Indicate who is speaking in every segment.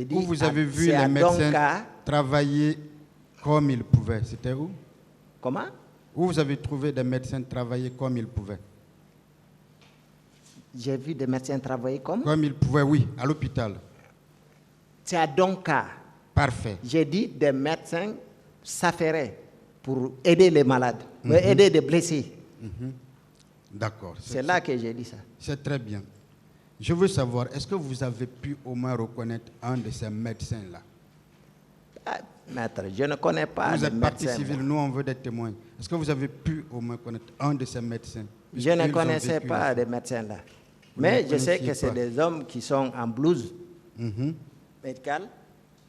Speaker 1: J'ai dit,
Speaker 2: Où vous avez vu les médecins travailler comme ils pouvaient? C'était où?
Speaker 1: Comment?
Speaker 2: Où vous avez trouvé des médecins travailler comme ils pouvaient?
Speaker 1: J'ai vu des médecins travailler comme?
Speaker 2: Comme ils pouvaient, oui, à l'hôpital.
Speaker 1: C'est à Donka.
Speaker 2: Parfait.
Speaker 1: J'ai dit des médecins s'affairaient pour aider les malades, aider les blessés.
Speaker 2: D'accord.
Speaker 1: C'est là que j'ai dit ça.
Speaker 2: C'est très bien. Je veux savoir, est-ce que vous avez pu au moins reconnaître un de ces médecins-là?
Speaker 1: Ah, maître, je ne connais pas
Speaker 2: Vous
Speaker 1: de
Speaker 2: êtes partie
Speaker 1: médecins.
Speaker 2: civile, nous on veut des témoins. Est-ce que vous avez pu au moins connaître un de ces médecins?
Speaker 1: Je ne connaissais pas de médecins là. Mais je sais que c'est des hommes qui sont en blouse médicale.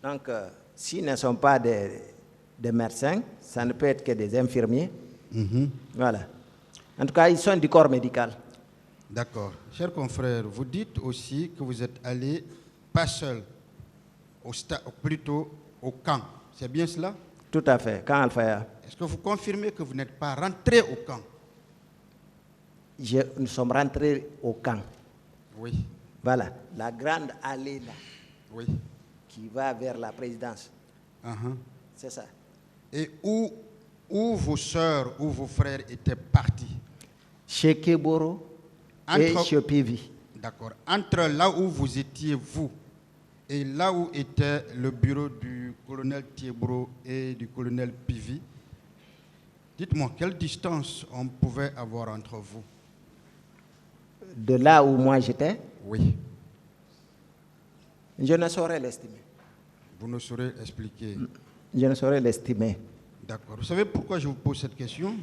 Speaker 1: Donc, s'ils ne sont pas des médecins, ça ne peut être que des infirmiers. Voilà. En tout cas, ils sont du corps médical.
Speaker 2: D'accord. Chers confrères, vous dites aussi que vous êtes allé, pas seul, plutôt au camp. C'est bien cela?
Speaker 1: Tout à fait, camp Al-Faya.
Speaker 2: Est-ce que vous confirmez que vous n'êtes pas rentré au camp?
Speaker 1: Nous sommes rentrés au camp.
Speaker 2: Oui.
Speaker 1: Voilà, la grande allée là,
Speaker 2: oui,
Speaker 1: qui va vers la présidence. C'est ça.
Speaker 2: Et où vos soeurs ou vos frères étaient partis?
Speaker 1: Chez Keboro et chez Pivi.
Speaker 2: D'accord. Entre là où vous étiez, vous, et là où était le bureau du colonel Thiebro et du colonel Pivi, dites-moi, quelle distance on pouvait avoir entre vous?
Speaker 1: De là où moi j'étais?
Speaker 2: Oui.
Speaker 1: Je ne saurais l'estimer.
Speaker 2: Vous ne saurez expliquer?
Speaker 1: Je ne saurais l'estimer.
Speaker 2: D'accord. Vous savez pourquoi je vous pose cette question?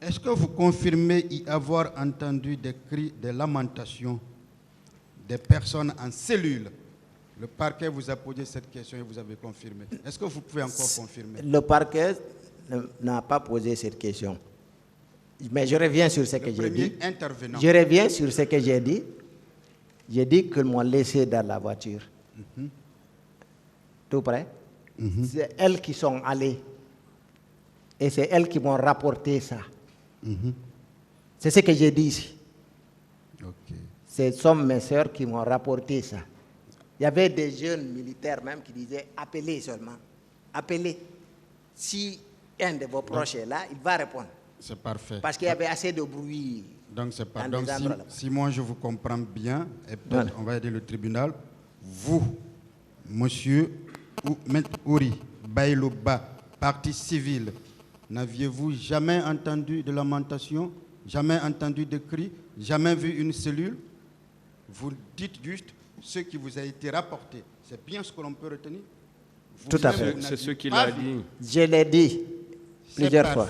Speaker 2: Est-ce que vous confirmez y avoir entendu des cris, des lamentations des personnes en cellule? Le parquet vous a posé cette question et vous avez confirmé. Est-ce que vous pouvez encore confirmer?
Speaker 1: Le parquet n'a pas posé cette question. Mais je reviens sur ce que j'ai dit. Je reviens sur ce que j'ai dit. J'ai dit qu'ils m'ont laissé dans la voiture. Tout près. C'est elles qui sont allées. Et c'est elles qui m'ont rapporté ça. C'est ce que j'ai dit ici. Ce sont mes sœurs qui m'ont rapporté ça. Il y avait des jeunes militaires même qui disaient appelez seulement. Appelez. Si un de vos proches est là, il va répondre.
Speaker 2: C'est parfait.
Speaker 1: Parce qu'il y avait assez de bruit.
Speaker 2: Donc, c'est pas. Donc, si moi je vous comprends bien, et peut-être on va aider le tribunal, vous, monsieur Ouri Bailouba, partie civile, n'aviez-vous jamais entendu de lamentation, jamais entendu de cris, jamais vu une cellule? Vous dites juste ce qui vous a été rapporté. C'est bien ce que l'on peut retenir?
Speaker 1: Tout à fait.
Speaker 3: C'est ce qu'il a dit.
Speaker 1: Je l'ai dit plusieurs fois.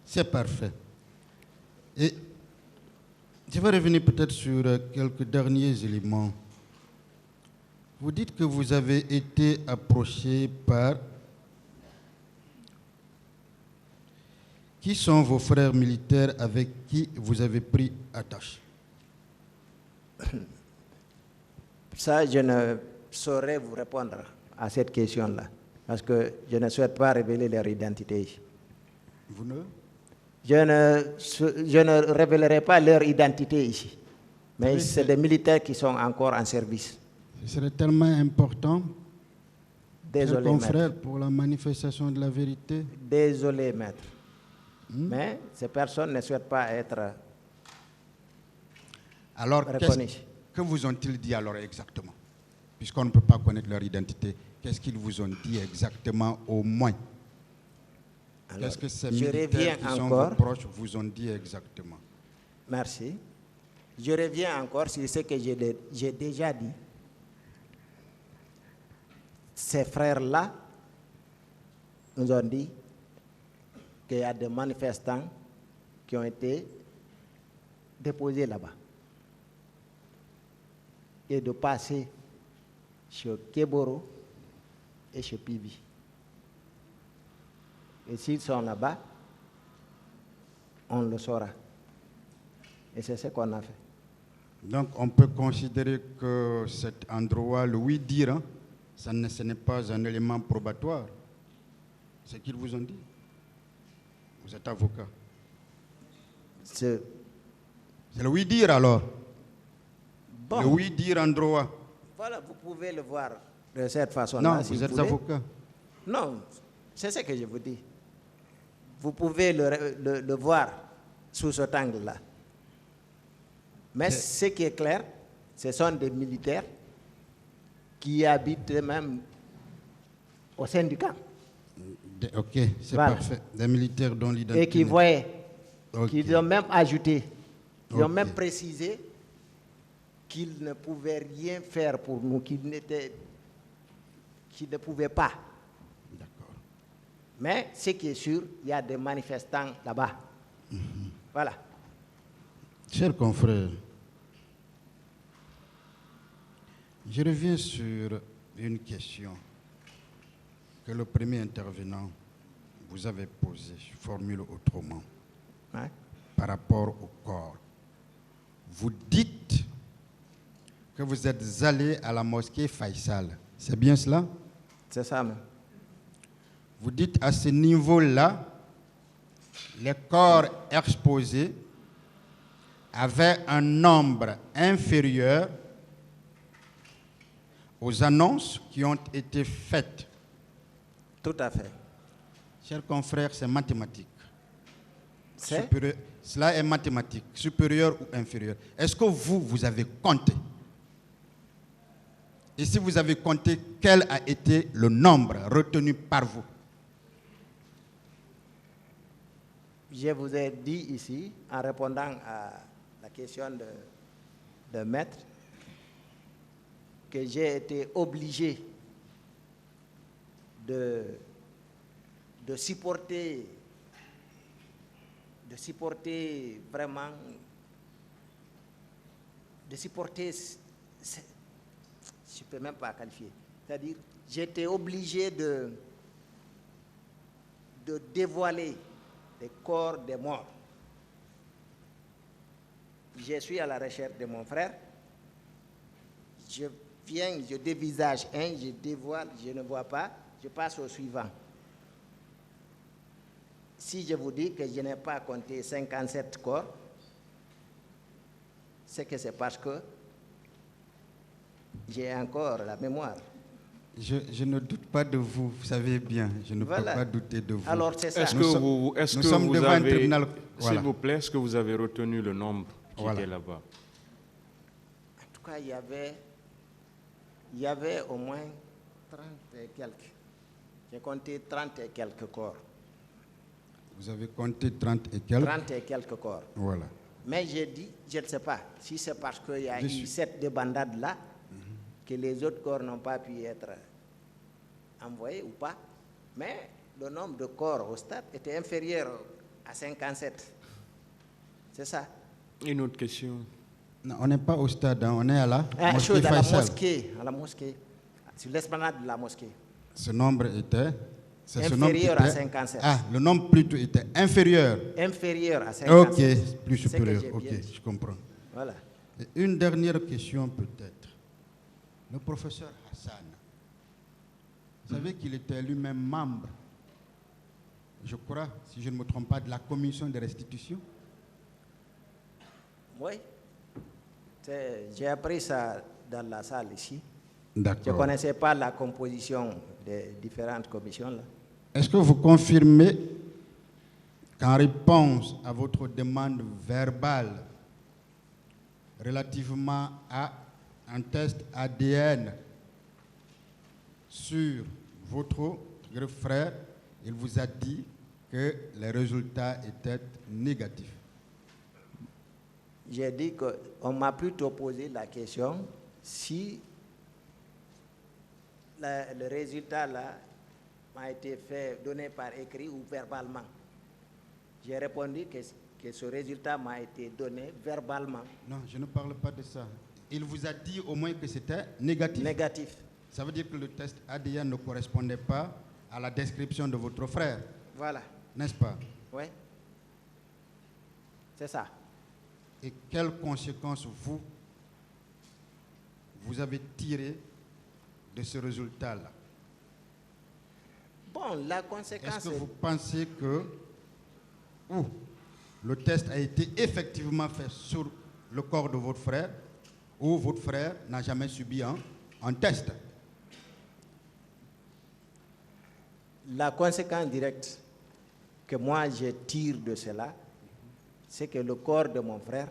Speaker 2: C'est parfait. Et je vais revenir peut-être sur quelques derniers éléments. Vous dites que vous avez été approché par... Qui sont vos frères militaires avec qui vous avez pris attache?
Speaker 1: Ça, je ne saurais vous répondre à cette question-là, parce que je ne souhaite pas révéler leur identité.
Speaker 2: Vous ne?
Speaker 1: Je ne révélerai pas leur identité ici, mais c'est des militaires qui sont encore en service.
Speaker 2: Ce serait tellement important,
Speaker 1: désolé,
Speaker 2: confrère, pour la manifestation de la vérité.
Speaker 1: Désolé, maître. Mais ces personnes ne souhaitent pas être reconnues.
Speaker 2: Que vous ont-ils dit alors exactement? Puisqu'on ne peut pas connaître leur identité, qu'est-ce qu'ils vous ont dit exactement au moins? Qu'est-ce que ces militaires qui sont vos proches vous ont dit exactement?
Speaker 1: Merci. Je reviens encore sur ce que j'ai déjà dit. Ces frères-là nous ont dit qu'il y a des manifestants qui ont été déposés là-bas et de passer chez Keboro et chez Pivi. Et s'ils sont là-bas, on le saura. Et c'est ce qu'on a fait.
Speaker 2: Donc on peut considérer que cet endroit, le oui-dire, hein, ce n'est pas un élément probatoire. C'est ce qu'ils vous ont dit. Vous êtes avocat. C'est le oui-dire alors. Bon. Le oui-dire en droit.
Speaker 1: Voilà, vous pouvez le voir de cette façon-là.
Speaker 2: Non,
Speaker 1: si
Speaker 2: vous êtes
Speaker 1: voulez.
Speaker 2: avocat.
Speaker 1: Non, c'est ce que je vous dis. Vous pouvez le voir sous cet angle-là. Mais ce qui est clair, ce sont des militaires qui habitent même au sein du camp.
Speaker 2: Ok, c'est
Speaker 1: Voilà.
Speaker 2: parfait. Des militaires dont l'identité...
Speaker 1: Et qui voyaient,
Speaker 2: Ok.
Speaker 1: qu'ils ont même ajouté, ils ont
Speaker 2: Ok.
Speaker 1: même précisé qu'ils ne pouvaient rien faire pour nous, qu'ils ne pouvaient pas.
Speaker 2: D'accord.
Speaker 1: Mais ce qui est sûr, il y a des manifestants là-bas. Voilà.
Speaker 2: Chers confrères, je reviens sur une question que le premier intervenant vous avait posée, je formule autrement,
Speaker 1: Ouais.
Speaker 2: par rapport au corps. Vous dites que vous êtes allé à la mosquée Faisal. C'est bien cela?
Speaker 1: C'est ça même.
Speaker 2: Vous dites à ce niveau-là, les corps exposés avaient un nombre inférieur aux annonces qui ont été faites.
Speaker 1: Tout à fait.
Speaker 2: Chers confrères, c'est mathématique.
Speaker 1: C'est
Speaker 2: Cela est mathématique, supérieur ou inférieur. Est-ce que vous avez compté? Et si vous avez compté, quel a été le nombre retenu par vous?
Speaker 1: Je vous ai dit ici, en répondant à la question de maître, que j'ai été obligé de supporter vraiment, je ne peux même pas qualifier. C'est-à-dire, j'étais obligé de dévoiler les corps des morts. Je suis à la recherche de mon frère. Je viens, je dévisage un, je dévoile, je ne vois pas, je passe au suivant. Si je vous dis que je n'ai pas compté 57 corps, c'est que c'est parce que j'ai encore la mémoire.
Speaker 2: Je ne doute pas de vous, vous savez bien, je ne
Speaker 1: Voilà.
Speaker 2: peux pas douter de vous.
Speaker 1: Alors c'est ça.
Speaker 2: Nous sommes devant un tribunal.
Speaker 3: S'il
Speaker 2: Voilà.
Speaker 3: vous plaît, est-ce que vous avez retenu le nombre qui
Speaker 2: Voilà.
Speaker 3: était là-bas?
Speaker 1: En tout cas, il y avait au moins 30 et quelques. J'ai compté 30 et quelques corps.
Speaker 2: Vous avez compté 30 et quelques.
Speaker 1: 30 et quelques corps.
Speaker 2: Voilà.
Speaker 1: Mais j'ai dit, je ne sais pas, si c'est parce qu'il y a
Speaker 2: Je
Speaker 1: eu
Speaker 2: suis-
Speaker 1: cette débandade là, que les autres corps n'ont pas pu être envoyés ou pas. Mais le nombre de corps au stade était inférieur à 57. C'est ça.
Speaker 3: Une autre question.
Speaker 2: Non, on n'est pas au stade, hein, on est à la mosquée
Speaker 1: Chose à la
Speaker 2: Faisal.
Speaker 1: mosquée, sur l'esplanade de la mosquée.
Speaker 2: Ce nombre était... c'est ce nombre qui
Speaker 1: Inférieur à
Speaker 2: était-
Speaker 1: 57.
Speaker 2: Ah, le nombre plutôt était inférieur.
Speaker 1: Inférieur à 57.
Speaker 2: Ok, plus
Speaker 1: C'est ce que
Speaker 2: supérieur.
Speaker 1: j'ai
Speaker 2: Ok,
Speaker 1: bien dit.
Speaker 2: je comprends.
Speaker 1: Voilà.
Speaker 2: Et une dernière question peut-être. Le professeur Hassan, vous savez qu'il était lui-même membre, je crois, si je ne me trompe pas, de la commission de restitution?
Speaker 1: Oui. J'ai appris ça dans la salle ici. Je ne
Speaker 2: D'accord.
Speaker 1: connaissais pas la composition des différentes commissions là.
Speaker 2: Est-ce que vous confirmez qu'en réponse à votre demande verbale relativement à un test ADN sur votre frère, il vous a dit que les résultats étaient négatifs?
Speaker 1: J'ai dit qu'on m'a plutôt posé la question si le résultat là m'a été donné par écrit ou verbalement. J'ai répondu que ce résultat m'a été donné verbalement.
Speaker 2: Non, je ne parle pas de ça. Il vous a dit au moins que c'était négatif.
Speaker 1: Négatif.
Speaker 2: Ça veut dire que le test ADN ne correspondait pas à la description de votre frère,
Speaker 1: Voilà.
Speaker 2: n'est-ce pas?
Speaker 1: Oui. C'est ça.
Speaker 2: Et quelles conséquences vous avez tirées de ce résultat-là?
Speaker 1: Bon, la conséquence
Speaker 2: Est-ce que vous pensez que le test a été effectivement fait sur le corps de votre frère, ou votre frère n'a jamais subi un en test.
Speaker 1: La conséquence directe que moi je tire de cela, c'est que le corps de mon frère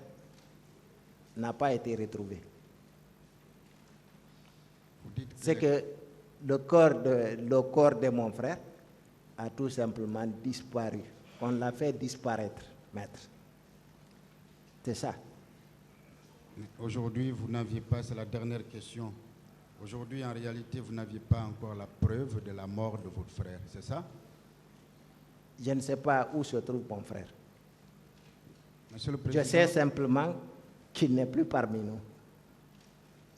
Speaker 1: n'a pas été retrouvé. C'est que le corps de mon frère a tout simplement disparu. On l'a fait disparaître, maître. C'est ça.
Speaker 2: Aujourd'hui, vous n'aviez pas, c'est la dernière question. Aujourd'hui, en réalité, vous n'aviez pas encore la preuve de la mort de votre frère, c'est ça?
Speaker 1: Je ne sais pas où se trouve mon frère.
Speaker 2: Monsieur le Président,
Speaker 1: je sais simplement qu'il n'est plus parmi nous.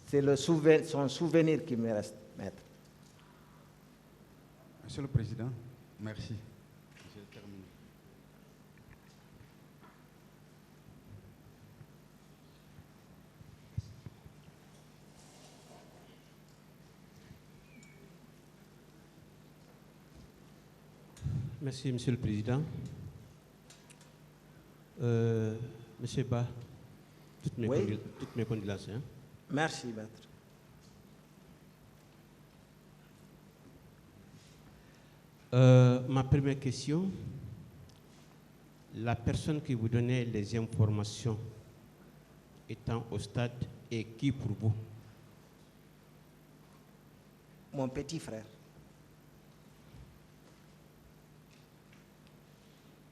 Speaker 1: C'est son souvenir qui me reste, maître.
Speaker 2: Monsieur le Président, merci. J'ai terminé.
Speaker 4: Merci, Monsieur le Président. Monsieur Ba, toutes mes condoléances. Hein.
Speaker 1: Merci, maître.
Speaker 4: Ma première question, la personne qui vous donnait les informations étant au stade est qui pour vous?
Speaker 1: Mon petit frère.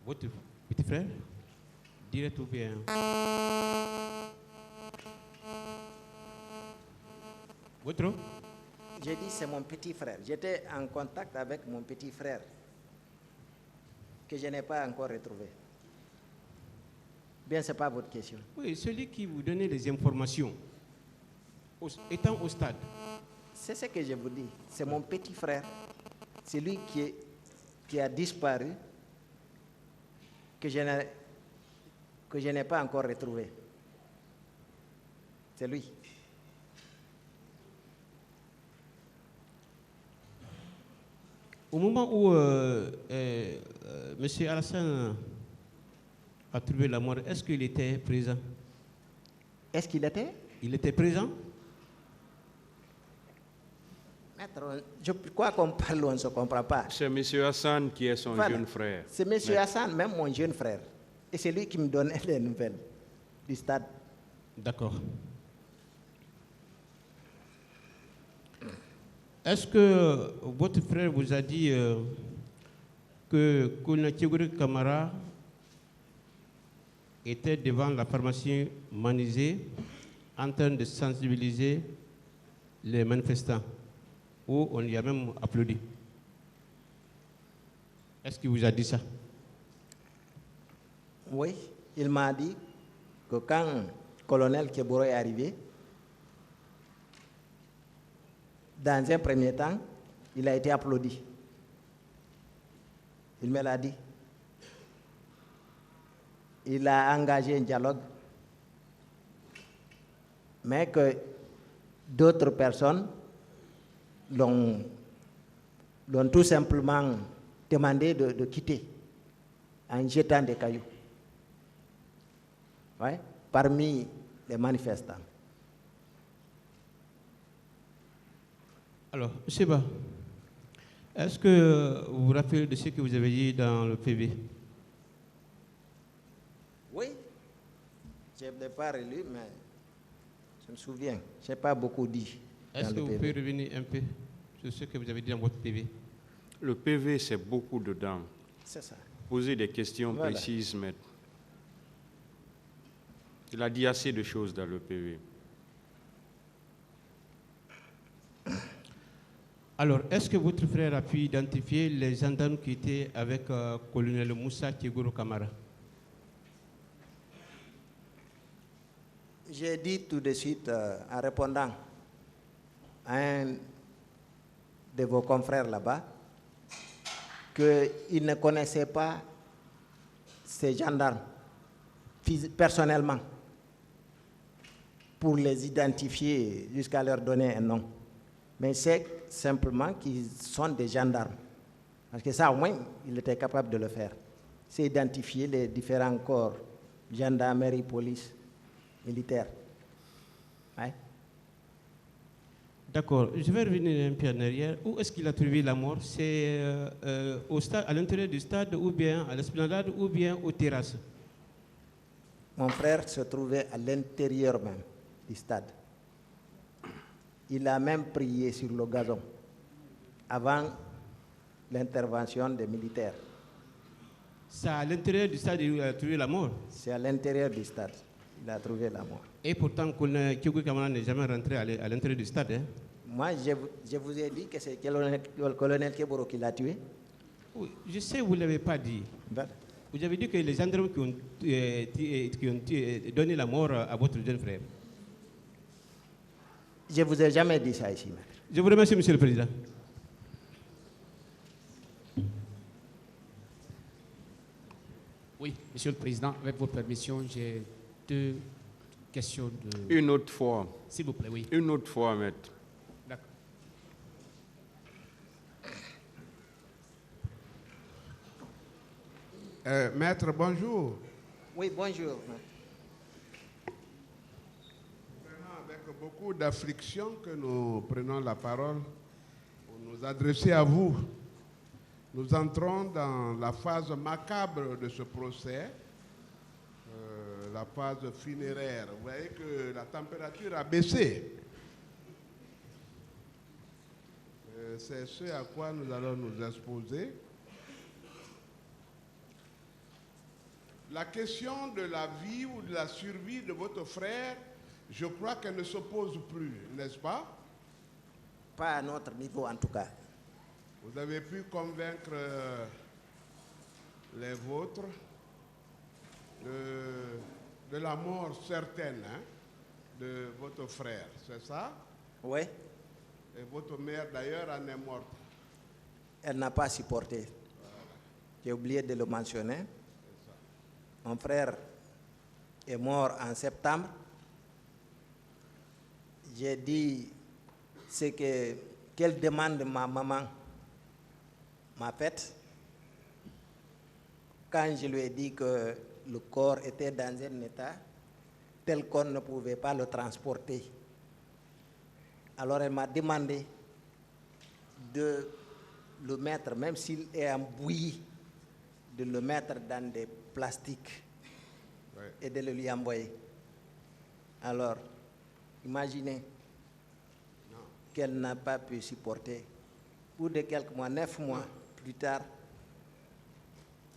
Speaker 4: Votre petit frère? Direct ou bien? Votre?
Speaker 1: J'ai dit c'est mon petit frère. J'étais en contact avec mon petit frère que je n'ai pas encore retrouvé. Bien, ce n'est pas votre question.
Speaker 4: Oui, celui qui vous donnait les informations étant au stade.
Speaker 1: C'est ce que je vous dis. C'est mon petit frère. C'est lui qui a disparu, que je n'ai pas encore retrouvé. C'est lui.
Speaker 4: Au moment où M. Alassane a trouvé la mort, est-ce qu'il était présent?
Speaker 1: Est-ce qu'il était?
Speaker 4: Il était présent?
Speaker 1: Maître, je crois qu'on parle, on ne se comprend pas.
Speaker 3: C'est M. Hassan qui est son jeune frère.
Speaker 1: C'est M. Hassan, même mon jeune frère. Et c'est lui qui me donnait les nouvelles du stade.
Speaker 4: D'accord. Est-ce que votre frère vous a dit que Kounatiouri Kamara était devant la pharmacie Manizé en train de sensibiliser les manifestants, où on y a même applaudi? Est-ce qu'il vous a dit ça?
Speaker 1: Oui, il m'a dit que quand le colonel Keboro est arrivé, dans un premier temps, il a été applaudi. Il me l'a dit. Il a engagé un dialogue, mais que d'autres personnes l'ont tout simplement demandé de quitter en jetant des cailloux. Ouais, parmi les manifestants.
Speaker 4: Alors, M. Ba, est-ce que vous vous rappelez de ce que vous avez dit dans le PV?
Speaker 1: Oui, je ne l'ai pas relu, mais je me souviens. Je n'ai pas beaucoup dit.
Speaker 4: Est-ce que vous pouvez revenir un peu sur ce que vous avez dit dans votre PV?
Speaker 3: Le PV, c'est beaucoup dedans.
Speaker 1: C'est ça.
Speaker 3: Posez des questions précises, maître. Il a dit assez de choses dans le PV.
Speaker 4: Alors, est-ce que votre frère a pu identifier les gendarmes qui étaient avec colonel Moussa Tiegouro Kamara?
Speaker 1: J'ai dit tout de suite, en répondant à un de vos confrères là-bas, qu'il ne connaissait pas ces gendarmes personnellement pour les identifier jusqu'à leur donner un nom. Mais c'est simplement qu'ils sont des gendarmes. Parce que ça, au moins, il était capable de le faire. C'est identifier les différents corps, gendarmerie, police, militaire. Ouais.
Speaker 4: D'accord, je vais revenir un peu en arrière. Où est-ce qu'il a trouvé la mort? C'est au stade, à l'intérieur du stade, ou bien à l'esplanade, ou bien aux terrasses?
Speaker 1: Mon frère se trouvait à l'intérieur même du stade. Il a même prié sur le gazon avant l'intervention des militaires.
Speaker 4: C'est à l'intérieur du stade où il a trouvé la mort?
Speaker 1: C'est à l'intérieur du stade qu'il a trouvé la mort.
Speaker 4: Et pourtant, Kyogo Kamara n'est jamais rentré à l'intérieur du stade. Hein?
Speaker 1: Moi, je vous ai dit que c'est le colonel Keboro qui l'a tué.
Speaker 4: Oui, je sais, vous ne l'avez pas dit. Vous avez dit que les gendarmes qui ont donné la mort à votre jeune frère.
Speaker 1: Je ne vous ai jamais dit ça ici, maître.
Speaker 4: Je vous remercie, Monsieur le Président.
Speaker 5: Oui, Monsieur le Président, avec votre permission, j'ai deux questions de...
Speaker 3: Une autre fois.
Speaker 5: S'il vous plaît, oui.
Speaker 3: Une autre fois, maître.
Speaker 5: D'accord.
Speaker 6: Maître, bonjour.
Speaker 1: Oui, bonjour.
Speaker 6: Vraiment avec beaucoup d'affliction que nous prenons la parole pour nous adresser à vous. Nous entrons dans la phase macabre de ce procès, la phase funéraire. Vous voyez que la température a baissé. C'est ce à quoi nous allons nous exposer. La question de la vie ou de la survie de votre frère, je crois qu'elle ne se pose plus, n'est-ce pas?
Speaker 1: Pas à notre niveau en tout cas.
Speaker 6: Vous avez pu convaincre les vôtres de la mort certaine, hein, de votre frère, c'est ça?
Speaker 1: Oui.
Speaker 6: Et votre mère d'ailleurs en est morte.
Speaker 1: Elle n'a pas supporté. J'ai oublié de le mentionner. Mon frère est mort en septembre. J'ai dit quelle demande ma maman m'a faite. Quand je lui ai dit que le corps était dans un état tel qu'on ne pouvait pas le transporter. Alors elle m'a demandé de le mettre, même s'il est en bouillie, de le mettre dans des plastiques et de le lui envoyer. Alors, imaginez qu'elle n'a pas pu supporter. Au bout de quelques mois, 9 mois plus tard,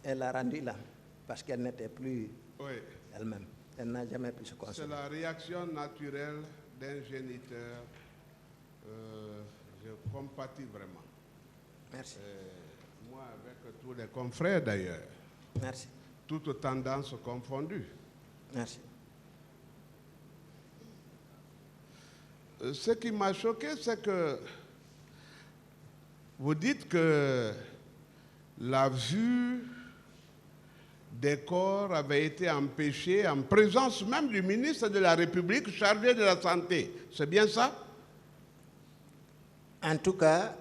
Speaker 1: elle a rendu là, parce qu'elle n'était plus elle-même. Elle n'a jamais pu se consoler.
Speaker 6: C'est la réaction naturelle d'un géniteur. Je compatis vraiment.
Speaker 1: Merci.
Speaker 6: Moi, avec tous les confrères d'ailleurs.
Speaker 1: Merci.
Speaker 6: Toutes tendances confondues.
Speaker 1: Merci.
Speaker 6: Ce qui m'a choqué, c'est que vous dites que la vue des corps avait été empêchée en présence même du ministre de la République chargé de la Santé. C'est bien ça?
Speaker 1: En tout cas,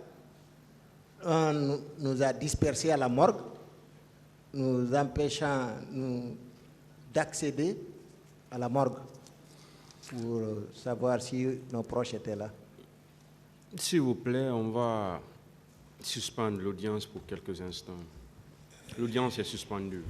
Speaker 1: on nous a dispersés à la morgue, nous empêchant d'accéder à la morgue pour savoir si nos proches étaient là.
Speaker 3: S'il vous plaît, on va suspendre l'audience pour quelques instants. L'audience est suspendue.